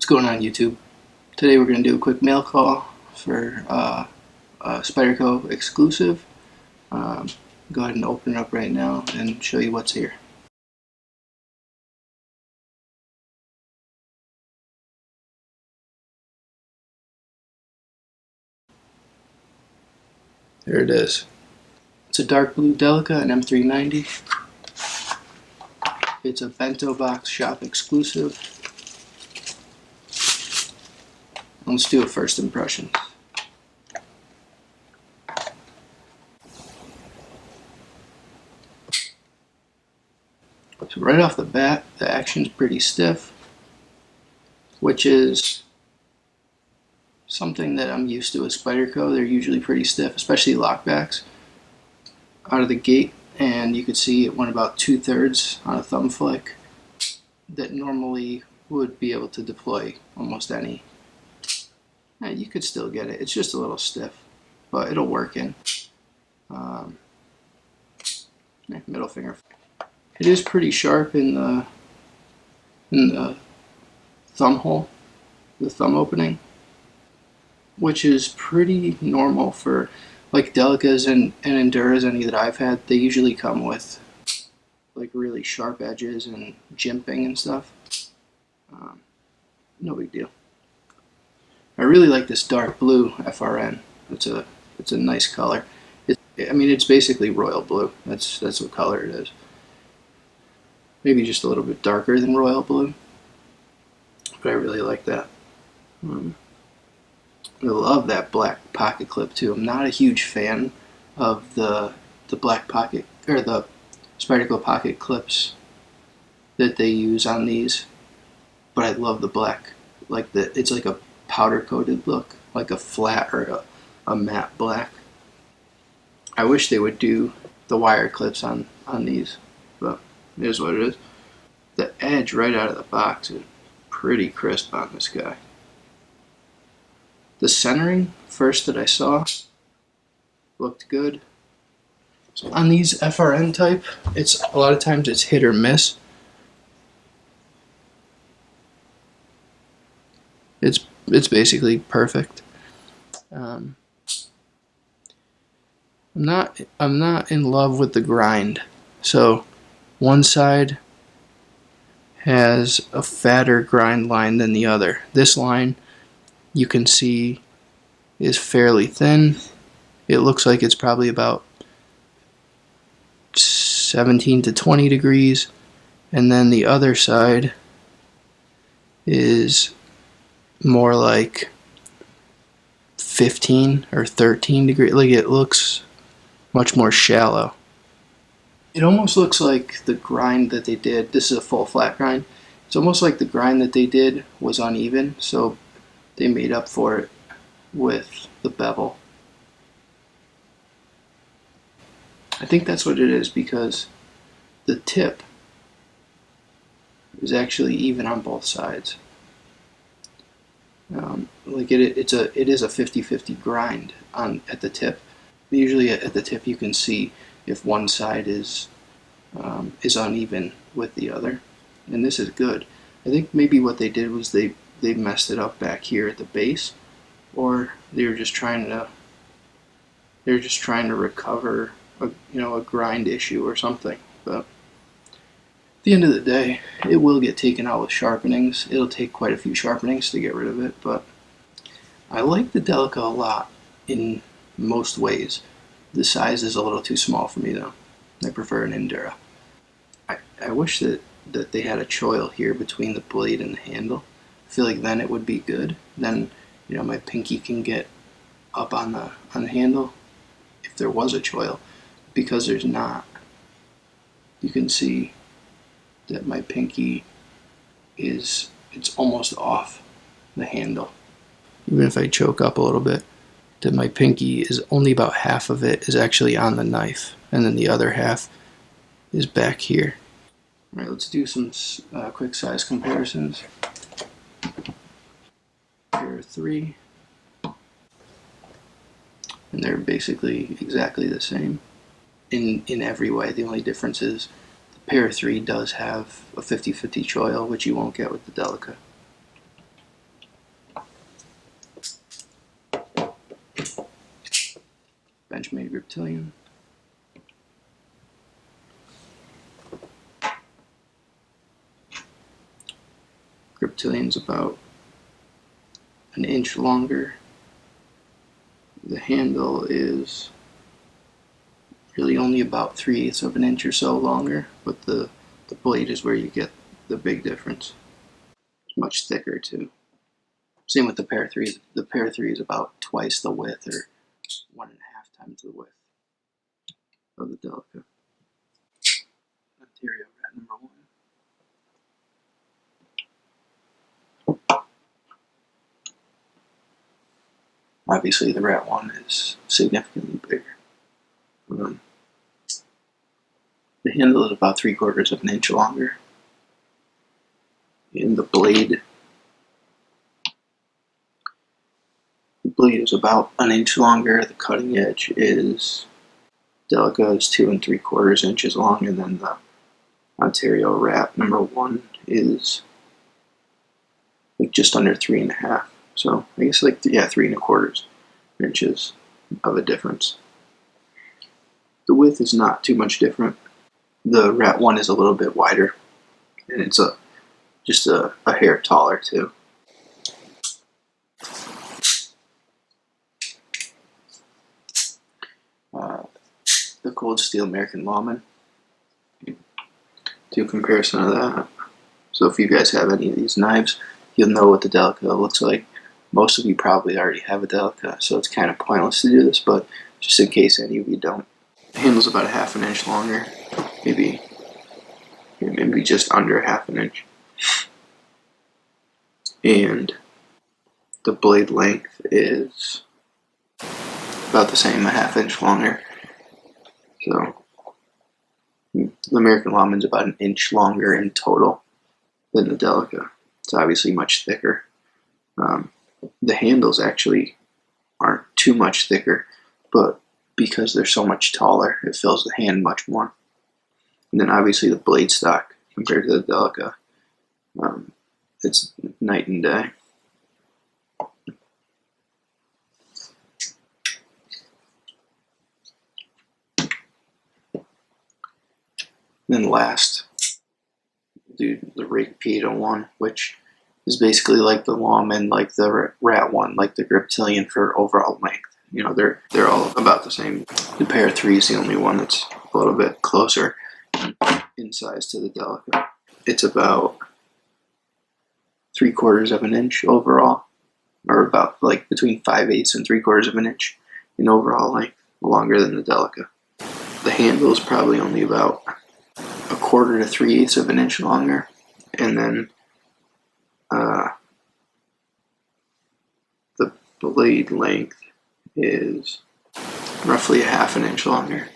going on YouTube? Today we're going to do a quick mail call for a Spyderco exclusive. Go ahead and open it up right now and show you what's here. There it is. It's a dark blue Delica, an M390. It's a Bento box shop exclusive. Let's do a first impression. So right off the bat, the action's pretty stiff, which is something that I'm used to with Spyderco. They're usually pretty stiff, especially lockbacks out of the gate, and you could see it went about 2/3 on a thumb flick that normally would be able to deploy almost any. You could still get it. It's just a little stiff, but it'll work in. Middle finger. It is pretty sharp in the thumb hole, the thumb opening, which is pretty normal for like Delicas and Enduras, any that I've had. They usually come with like really sharp edges and jimping and stuff. No big deal. I really like this dark blue FRN. It's a nice color. It's basically royal blue. That's what color it is. Maybe just a little bit darker than royal blue, but I really like that. I love that black pocket clip too. I'm not a huge fan of the black pocket or the Spyderco pocket clips that they use on these, but I love the black. It's like a powder coated look, like a flat or a matte black. I wish they would do the wire clips on these, but it is what it is. The edge right out of the box is pretty crisp on this guy. The centering, first that I saw, looked good. So on these FRN type, it's a lot of times it's hit or miss. It's basically perfect. I'm not in love with the grind. So one side has a fatter grind line than the other. This line you can see is fairly thin. It looks like it's probably about 17 to 20 degrees, and then the other side is more like 15 or 13 degrees. Like, it looks much more shallow. It almost looks like the grind that they did, this is a full flat grind, it's almost like the grind that they did was uneven, so they made up for it with the bevel. I think that's what it is, because the tip is actually even on both sides. It is a 50-50 grind at the tip. Usually at the tip you can see if one side is uneven with the other, and this is good. I think maybe what they did was they messed it up back here at the base, or they were just trying to recover a grind issue or something. But at the end of the day, it will get taken out with sharpenings. It'll take quite a few sharpenings to get rid of it, but I like the Delica a lot in most ways. The size is a little too small for me though. I prefer an Endura. I wish that they had a choil here between the blade and the handle. I feel like then it would be good. Then my pinky can get up on the handle if there was a choil. Because there's not, you can see that my pinky it's almost off the handle. Even if I choke up a little bit, that my pinky is only about half of it is actually on the knife, and then the other half is back here. Alright, let's do some quick size comparisons. Here are 3, and they're basically exactly the same in every way. The only difference is the Pair 3 does have a 50-50 choil, which you won't get with the Delica. Benchmade Griptilian. Griptilian's about an inch longer. The handle is really only about 3/8 of an inch or so longer, but the blade is where you get the big difference. It's much thicker too. Same with the Pair 3. The Pair 3 is about twice the width, or 1.5 times the width of the Delica. Ontario rat number 1. Obviously, the rat 1 is significantly bigger. The handle is about 3/4 of an inch longer. And the blade is about an inch longer. The cutting edge is, Delica is 2 3/4 inches long, and then the Ontario rat number 1 is like just under 3.5. So I guess like 3.25 inches of a difference. The width is not too much different. The rat 1 is a little bit wider, and it's just a hair taller too. The Cold Steel American Lawman. Do a comparison of that. So if you guys have any of these knives, you'll know what the Delica looks like. Most of you probably already have a Delica, so it's kind of pointless to do this, but just in case any of you don't. The handle's about 1/2 inch longer, maybe just under 1/2 inch. And the blade length is about the same, 1/2 inch longer. So the American Lawman's about an inch longer in total than the Delica. It's obviously much thicker. The handles actually aren't too much thicker, but because they're so much taller, it fills the hand much more. And then obviously the blade stock compared to the Delica, it's night and day. And then last, the Rake P801, which is basically like the Lawman, like the rat 1, like the Griptilian for overall length. You know, they're all about the same. The Pair 3 is the only one that's a little bit closer in size to the Delica. It's about 3/4 of an inch overall, or about like between 5/8 and 3/4 of an inch in overall length, longer than the Delica. The handle is probably only about 1/4 to 3/8 of an inch longer, and then the blade length is roughly 1/2 inch longer.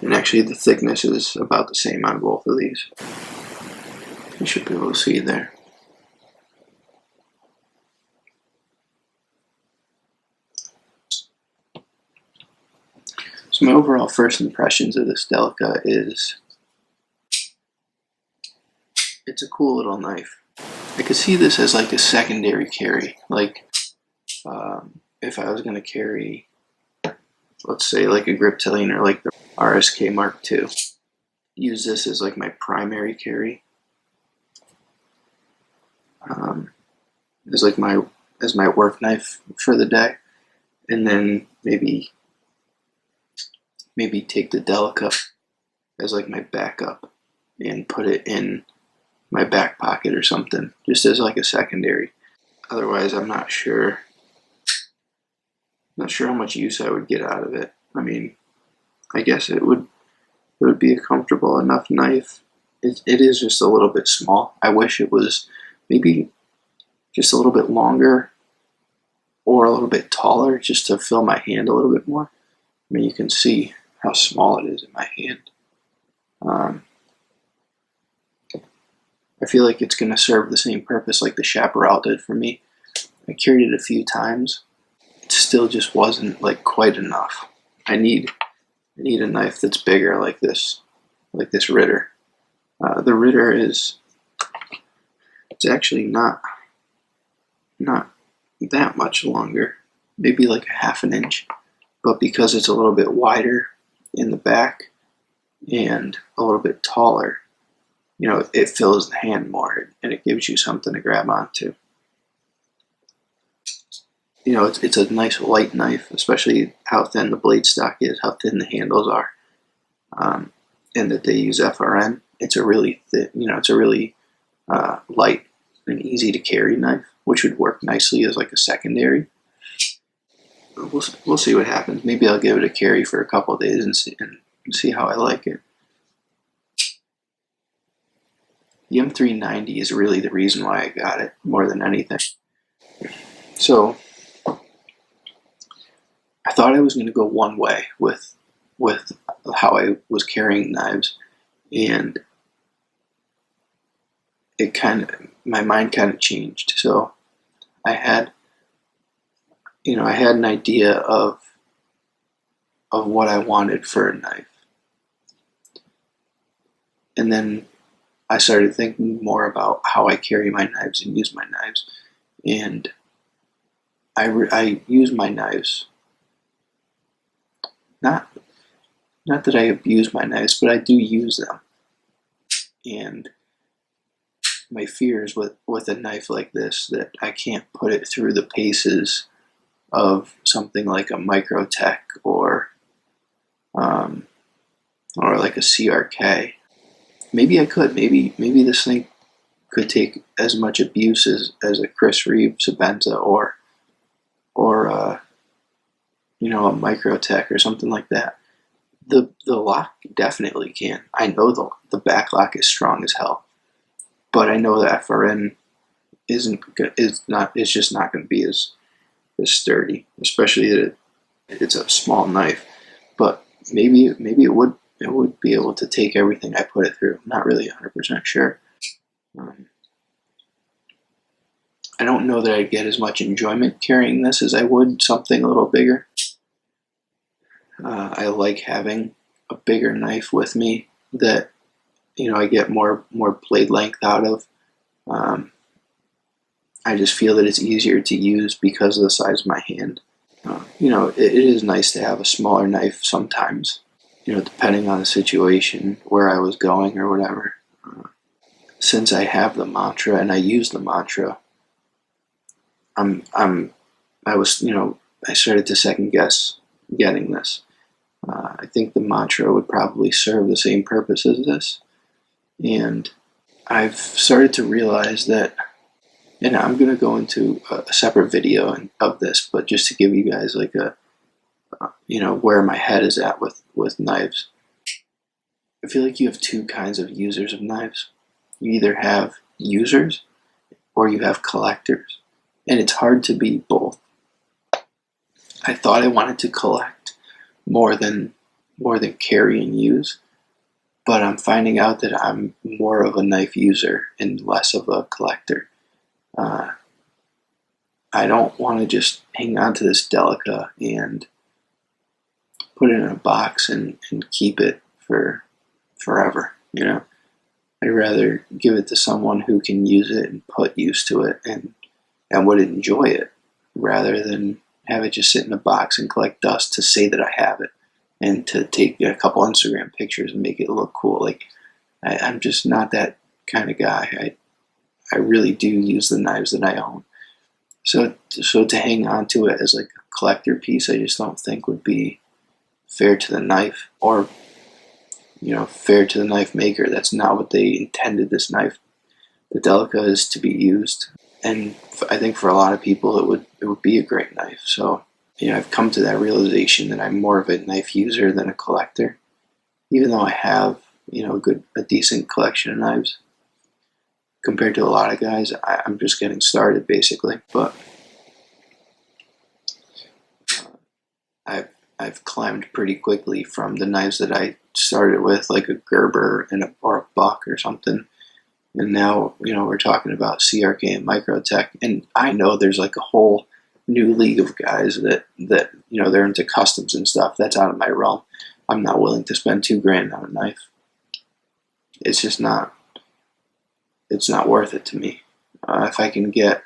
And actually the thickness is about the same on both of these. You should be able to see there. So my overall first impressions of this Delica is it's a cool little knife. I could see this as like a secondary carry. Like if I was going to carry, let's say like a Griptilian or like the RSK Mark II, use this as like my primary carry. As my work knife for the day, and then maybe take the Delica as like my backup and put it in my back pocket or something, just as like a secondary. Otherwise, I'm not sure how much use I would get out of it. I mean, I guess it would be a comfortable enough knife. It is just a little bit small. I wish it was maybe just a little bit longer or a little bit taller, just to fill my hand a little bit more. I mean, you can see how small it is in my hand. I feel like it's going to serve the same purpose like the Chaparral did for me. I carried it a few times. It still just wasn't like quite enough. I need a knife that's bigger like this Ritter. The Ritter it's actually not that much longer maybe like a half an inch, but because it's a little bit wider in the back and a little bit taller, it fills the hand more and it gives you something to grab onto. It's a nice light knife, especially how thin the blade stock is, how thin the handles are, and that they use FRN. It's a really thin, it's a really light and easy to carry knife, which would work nicely as like a secondary. We'll see what happens. Maybe I'll give it a carry for a couple of days and see how I like it. The M390 is really the reason why I got it more than anything. So I thought I was going to go one way with how I was carrying knives, and my mind kind of changed. So I had an idea of what I wanted for a knife, and then I started thinking more about how I carry my knives and use my knives, and I use my knives. Not that I abuse my knives, but I do use them. And my fear is with a knife like this that I can't put it through the paces of something like a Microtech or like a CRK. Maybe I could. Maybe this thing could take as much abuse as a Chris Reeves, a Bento, or a Microtech or something like that. The lock definitely can. I know the back lock is strong as hell, but I know that FRN is just not going to be as sturdy, especially that it's a small knife. But maybe it would be able to take everything I put it through. I'm not really 100% sure. I don't know that I'd get as much enjoyment carrying this as I would something a little bigger. I like having a bigger knife with me that I get more blade length out of. I just feel that it's easier to use because of the size of my hand. It is nice to have a smaller knife sometimes, depending on the situation, where I was going or whatever. Since I have the mantra and I use the mantra, I started to second guess getting this. I think the mantra would probably serve the same purpose as this, and I've started to realize that, and I'm going to go into a separate video of this, but just to give you guys like where my head is at with knives. I feel like you have two kinds of users of knives. You either have users or you have collectors, and it's hard to be both. I thought I wanted to collect more than carry and use, but I'm finding out that I'm more of a knife user and less of a collector. I don't want to just hang on to this Delica and put it in a box and keep it for forever. I'd rather give it to someone who can use it and put use to it and would enjoy it, rather than have it just sit in a box and collect dust to say that I have it and to take a couple Instagram pictures and make it look cool. Like, I'm just not that kind of guy. I really do use the knives that I own. So to hang on to it as like a collector piece, I just don't think would be fair to the knife, or fair to the knife maker. That's not what they intended this knife. The Delica is to be used, and I think for a lot of people it would be a great knife. So I've come to that realization that I'm more of a knife user than a collector, even though I have a decent collection of knives. Compared to a lot of guys, I'm just getting started basically. But I've climbed pretty quickly from the knives that I started with, like a Gerber or a Buck or something, and now we're talking about CRK and Microtech, and I know there's like a whole new league of guys that they're into customs and stuff. That's out of my realm. I'm not willing to spend $2,000 on a knife. It's just not. It's not worth it to me. If I can get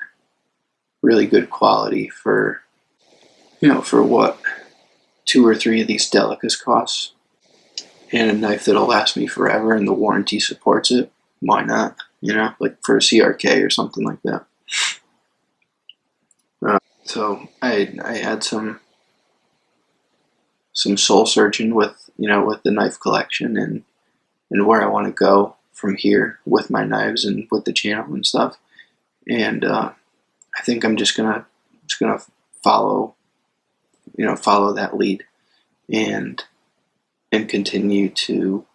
really good quality for for what 2 or 3 of these Delicas costs, and a knife that'll last me forever and the warranty supports it, why not? Like for a CRK or something like that. So I had some soul searching with with the knife collection and where I want to go from here with my knives and with the channel and stuff. And I think I'm just gonna follow follow that lead and continue to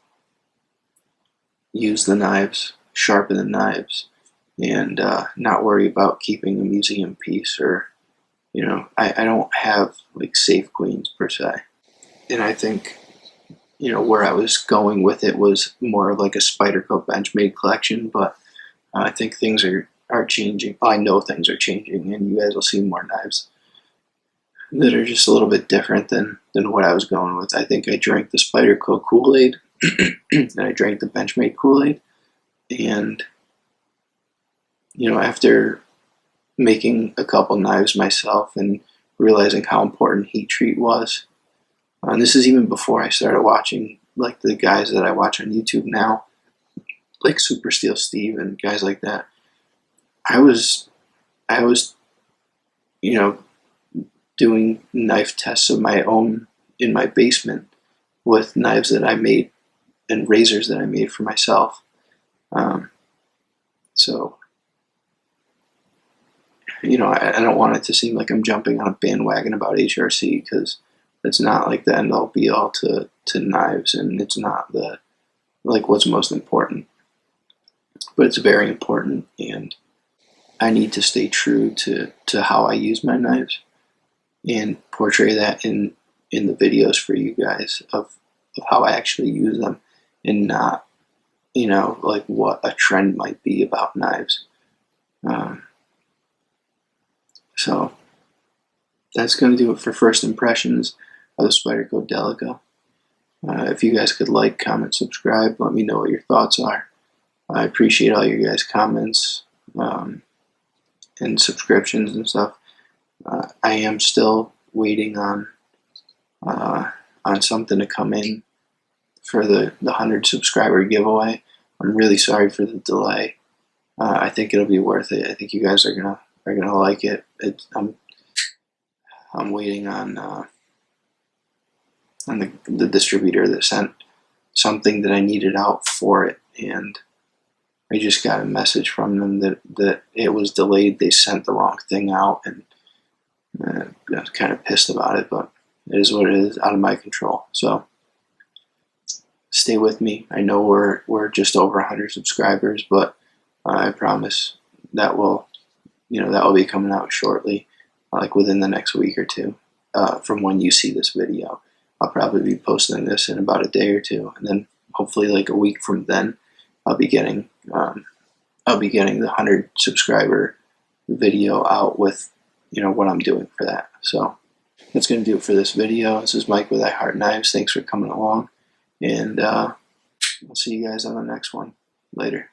use the knives, sharpen the knives, and not worry about keeping a museum piece or I don't have like safe queens per se. And I think where I was going with it was more like a Spyderco Benchmade collection, but I think things are changing. I know things are changing, and you guys will see more knives that are just a little bit different than what I was going with. I think I drank the Spyderco Kool-Aid, and I drank the Benchmade Kool-Aid, and after making a couple knives myself and realizing how important heat treat was, and this is even before I started watching like the guys that I watch on YouTube now, like Super Steel Steve and guys like that. I was doing knife tests of my own in my basement with knives that I made and razors that I made for myself. So I don't want it to seem like I'm jumping on a bandwagon about HRC, because it's not like the end all be all to knives, and it's not the what's most important. But it's very important, and I need to stay true to how I use my knives and portray that in the videos for you guys of how I actually use them, and not like what a trend might be about knives. So that's going to do it for first impressions of the Spyderco Delica. If you guys could like, comment, subscribe, let me know what your thoughts are. I appreciate all your guys' comments and subscriptions and stuff. I am still waiting on something to come in for the 100 subscriber giveaway. I'm really sorry for the delay. I think it'll be worth it. I think you guys are gonna like it. I'm waiting on the distributor that sent something that I needed out for it, and I just got a message from them that it was delayed. They sent the wrong thing out, and I was kind of pissed about it, but it is what it is, out of my control. So stay with me. I know we're just over 100 subscribers, but I promise that will be coming out shortly, like within the next week or two from when you see this video. I'll probably be posting this in about a day or two, and then hopefully like a week from then I'll be getting the 100 subscriber video out with what I'm doing for that. So that's going to do it for this video. This is Mike with I Heart Knives. Thanks for coming along, and I'll see you guys on the next one. Later.